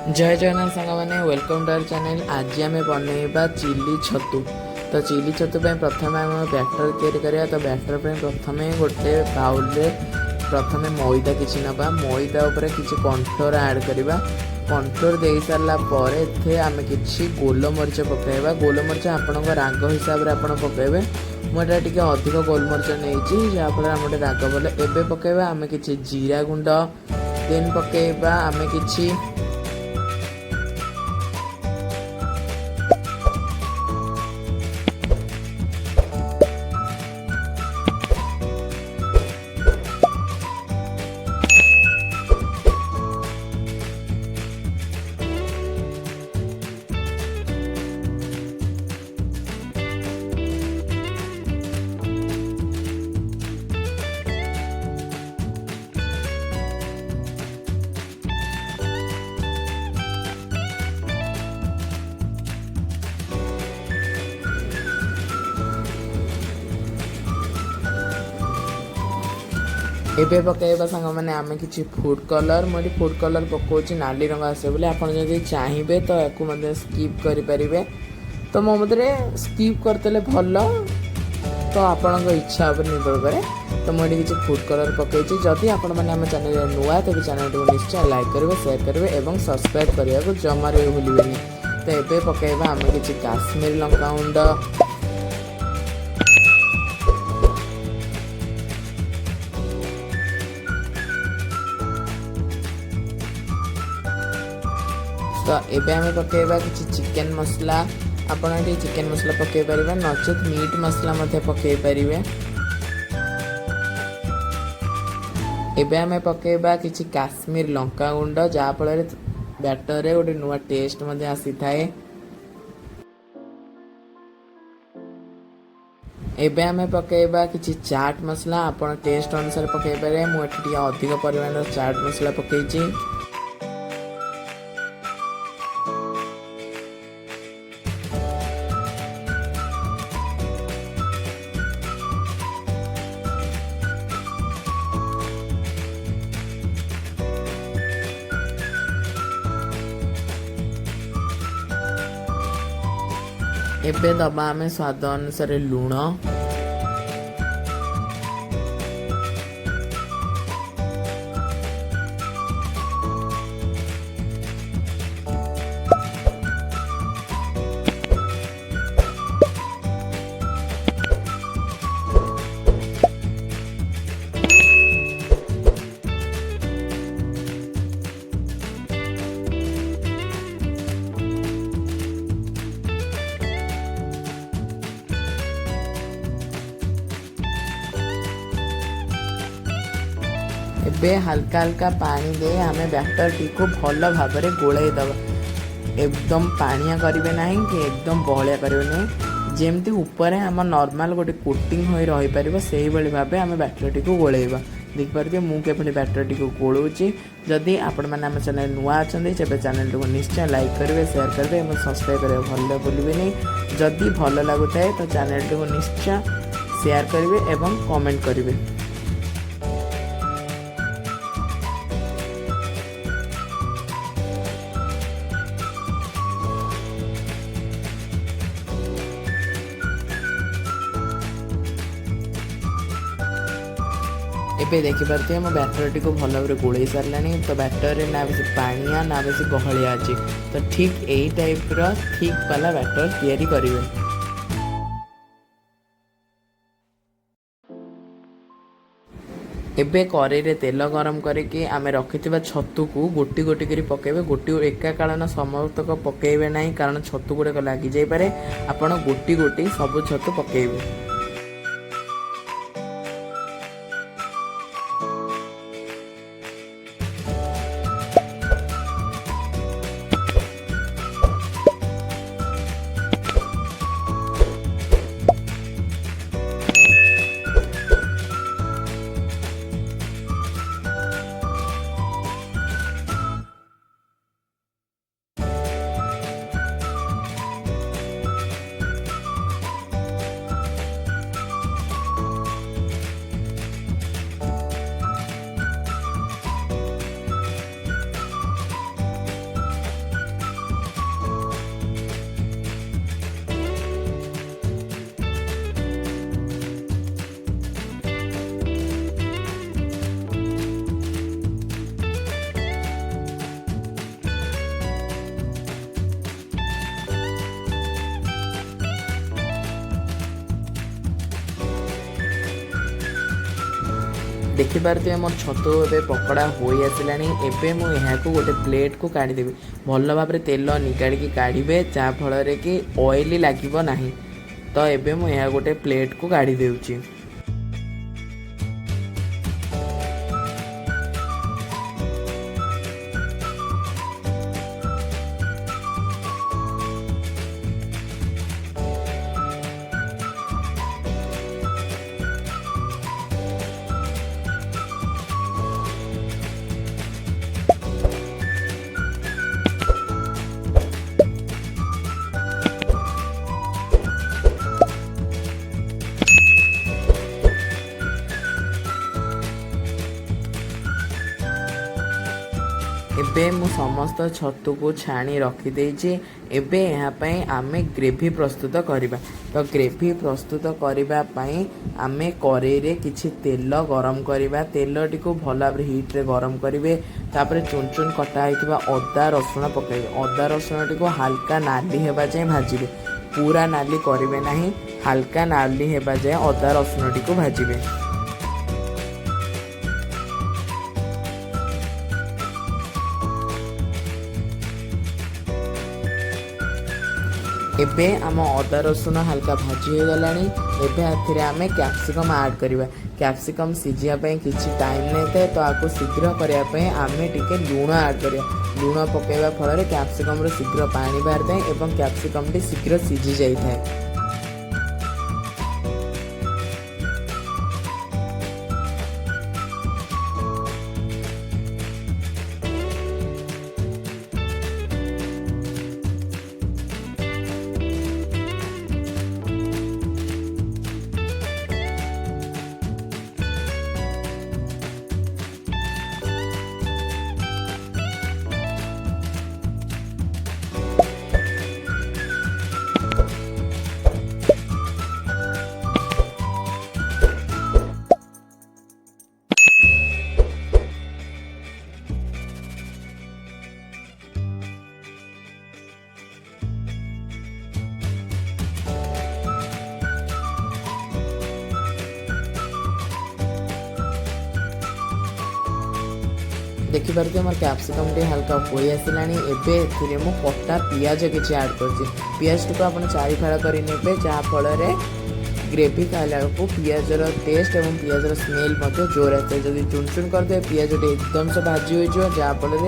जय जगन्नाथ सांग मैंने वेलकम टू आवर चैनल। आज आम बनइबा चिली छतु। तो चिली छतु प्रथम आम बैटर तैयारी तो बैटर प्रथम गोटे बाउल प्रथम मैदा किसी नवा मैदा उपर किसी कॉर्नफ्लोर ऐड करवा। कॉर्नफ्लोर दे सारापर एथे आम कि गोलमरीच पकड़ा। गोलमरीच आपण राग हिसाब से आप पकड़े। मुझे टे अधिक गोलमरीच नहीं जहाँफल आम राग बोले एवं पकड़ा आम कि जीरा गुंड देन पकड़ा आम कि एबे पकड़ा सांग मैंने आम कि फूड कलर मुझे फूड कलर पकाऊँ नाली रंग आसे बोले आप चाहिए तो या स्कीप करें। तो मो मत स्कीप करते भल तो आपण इच्छा उपर निर्भर कै। तो मुझे किसी फूड कलर पकई जदि आपण मैंने आम चैनल नुआ तेज चैनल को निश्चय लाइक करेंगे शेयर करेंगे और सब्सक्राइब करने को जमार भी भूलें। तो ये पकड़ा आम कि काश्मीर लंका गुंड तो एबे आम पकड़ा कि चिकेन मसला आपड़ चिकेन मसला पकई पारे नचेत मीट मसला पकई पारे। एबे आम पकड़ा कि काश्मीर लंका गुंड जहाँफल बैटर गोटे नुआ टेस्ट आसी थाए। एबे आम पकड़ा कि चाट मसला आप टेस्ट अनुसार पकई पारे। मुझे अधिक परिमाण चाट मसला पकई। एबे दबा आम स्वाद अनुसार लुण एबे हल्का हल्का पानी दे आम बैटर टी को भल भाव में गोलाई दबा। एकदम पानिया करेंगे ना कि एकदम बहलिया करेंगे नहीं जमती ऊपर आम नॉर्मल गोटे कोटिंग हो रही पार से भाव आम बैटर टी को गोलेबा। देखिए मुझे बैटर टी को गोलाऊँगी। जदि आपण मैंने आम चैनल नुआ अच्छा तेज चैनल को निश्चय लाइक करेंगे शेयर करेंगे और सब्सक्राइब करेंगे भले भूलें नहीं। जदि भल लगुए तो चैनल को निश्चय शेयर करेंगे और कमेंट करेंगे। एबे देखिए मो बैटर टी को भल भाव गोल सारा। तो बैटर ना बेस पानिया ना बेस गहलिया अच्छी। तो ठीक यही टाइप ठीक वाला बैटर तैयारी करेंगे। एबे कड़ाई रे तेल गरम करके आम रखि छतु को गोटी गोटी कर पकेबे। गोटी एका कालन समस्तक पकेबे नहीं कारण छतु गुड़ाक लगी जापे। आपण गोटी गोटी सब छतु पकेबे। देखिपारे मोर छतु ए पकड़ा हो आसलानी। एबे मु यहां गोटे प्लेट को काढ़ीदेवी। भल भाव में तेल निकाड़ी काढ़े जहाँफल कि ऑयली लगे ना। तो एबे मु यह गोटे प्लेट को काढ़ी देउची। एबे मु समस्त छतु को छाणी रखिदेछि। एबे यहाँ पई आमे ग्रेवी प्रस्तुत करिबा। तो ग्रेवी प्रस्तुत करिबा पई आमे करेई रे किछि तेल गरम करिबा। तेल टिको भल भाव हीट रे गरम करिवे। तापर चुन चुन कटा होइतिबा अदा रसुण पकाइबे। अदा रसुण टिको हल्का नाली हेबा जाय भाजिबे। पूरा नाली करिवे नाही, हल्का नाली हेबा जाय अदा रसुण टिको भाजिबे। एबे आम अदा रसुण हल्का भाजी हो गलानी। एबे आथिरे आमे कैप्सिकम ऐड करिबा। कैप्सिकम सिझिया पई किछि टाइम नै थाए। तो आको शीघ्र करिया पई आमे टिके लूण ऐड करिया। लूण पकेଇବା फल कैप्सिकम रो शीघ्र पानी बाहर थाए एवं कैप्सिकम टी शीघ्र सिझी जाई थाए। देखिपारे मोर कैप्सिकम टी हल्का हो आसलानी। एबे एथिरे मु कटा पियाज किछि ऐड करछि। पियाज को आपण चारि फाड़ करि नेबे जहाँफल ग्रेवी खाइला को पियाजर टेस्ट और पियाजर स्मेल जोर आए। जब चुन चुन करदे पियाज एकदम से भाजी हो जहाँफल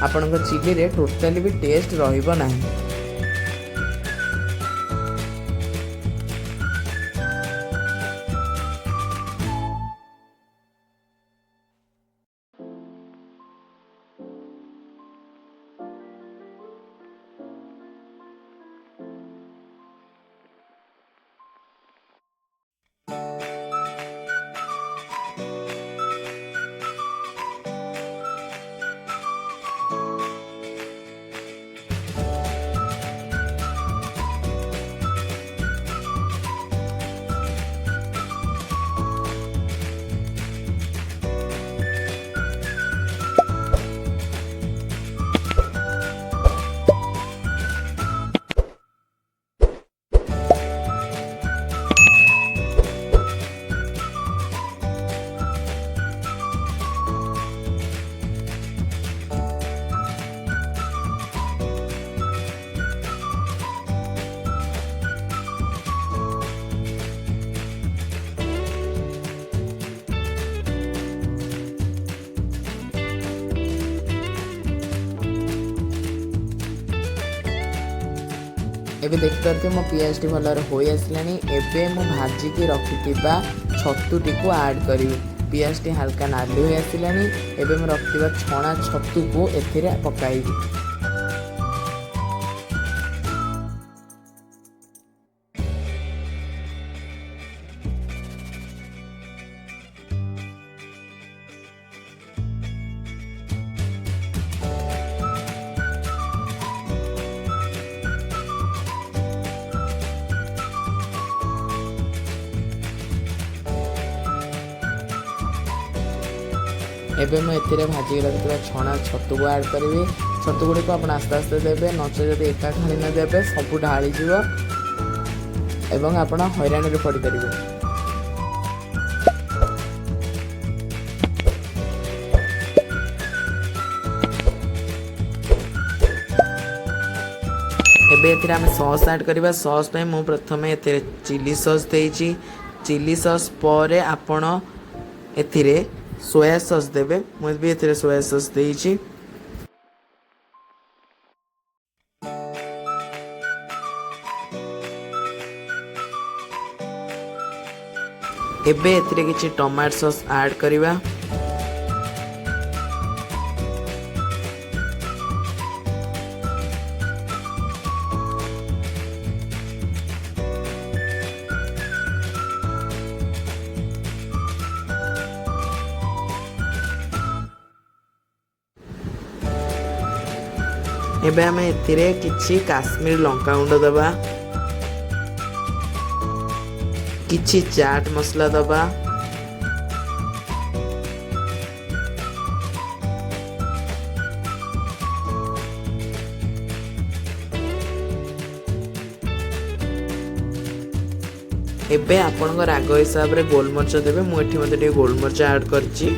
आपण चिली रे टोटाली भी टेस्ट रहिबो नाही। एबे देखिपारे मो पियाज टी भल हो आसलानी। एबे मु भाजिकी रखिथिबा छतुटी को ऐड करी। पियाज टी हल्का नाली हो आसलानी। एबे मु रखिथिबा छणा छतु को एथिरे पकाइबी। एबे मैं एथिरे भाजी रखिथिबा छणा छतु को ऐड करी। छतु गुड़ी को आप आस्ते आस्ते देवे, नचे जब एका खाली न देवे सब ढाली एवं आप हैरान पड़ पारे। एबे एथिरे आमे सॉस ऐड करिबा। सॉस पे मु प्रथमे एथिरे चिली सॉस देइची। चिली सॉस परे आपण एथिरे सोया सॉस देबे। मु भी एथिरे सोया सॉस देइची। एबे एथिरे किछि टमाटो सॉस ऐड करिबा। एबे आमे एथिरे किछि काश्मीर लंका गुंड दबा, किछि चाट मसला दबा, एबे आपन राग हिसाब रे गोलमर्च देबे। मु एठी मते टे गोलमर्च ऐड करछि।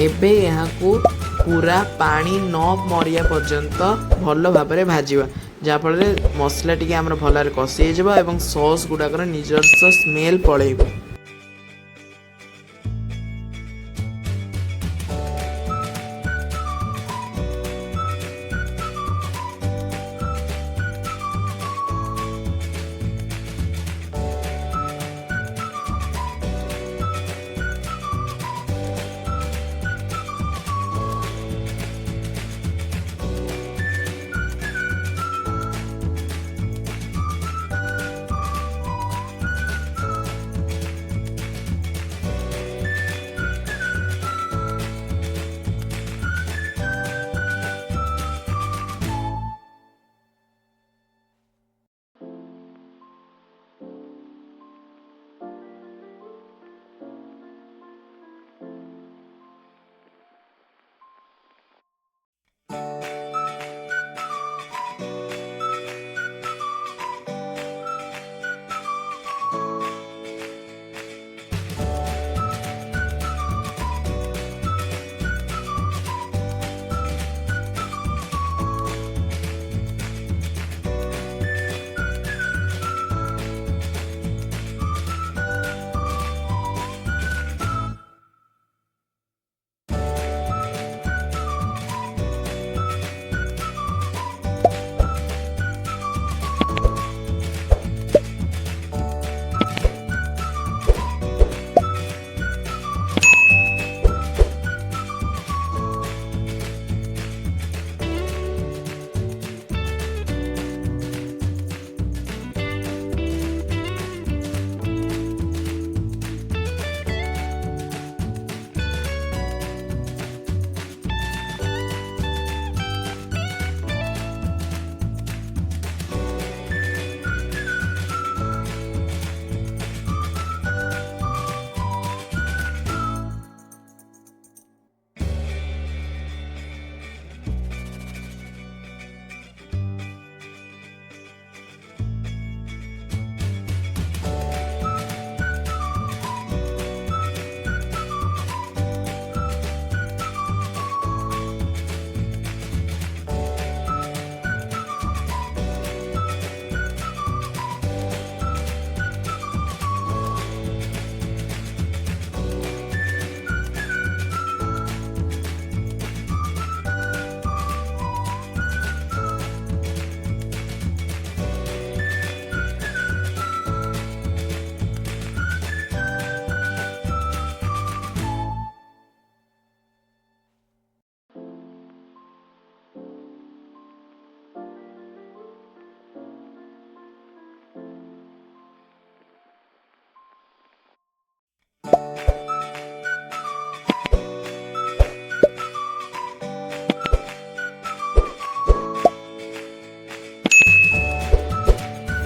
एबे यहाँ को पूरा पानी न मरिया पर्यंत भल भाव में भाजवा, जहाँफल मसला टी आम भल कषि एवं सॉस गुड़ाक निजस्व स्मेल पलैब।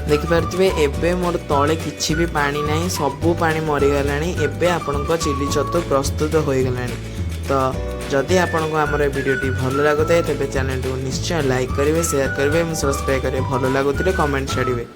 देखिपे एबे मोर तले किछि भी पानी नहीं, सबू पानी मरीगला। एबे आपण चिली छतु प्रस्तुत हो गला। तो जदि आपन को आमर वीडियोटी भल लगुए तेज चैनल को निश्चय लाइक करेंगे, शेयर करेंगे, सब्सक्राइब करेंगे। भल लगुले कमेंट छाड़े।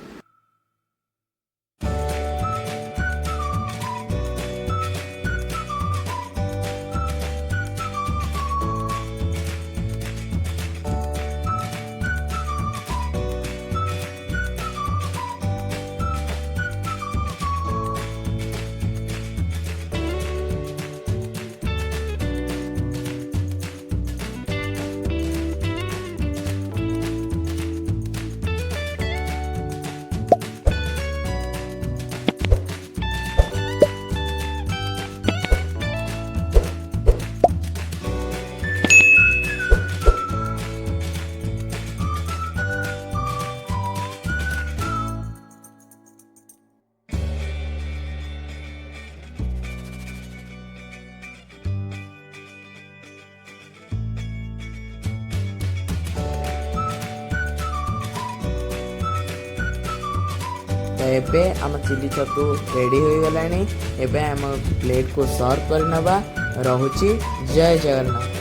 एबे आम चिली छतु रेडी हो गलानी। एबे आम प्लेट को सर्व कर नबा। रहुची जय जगन्नाथ।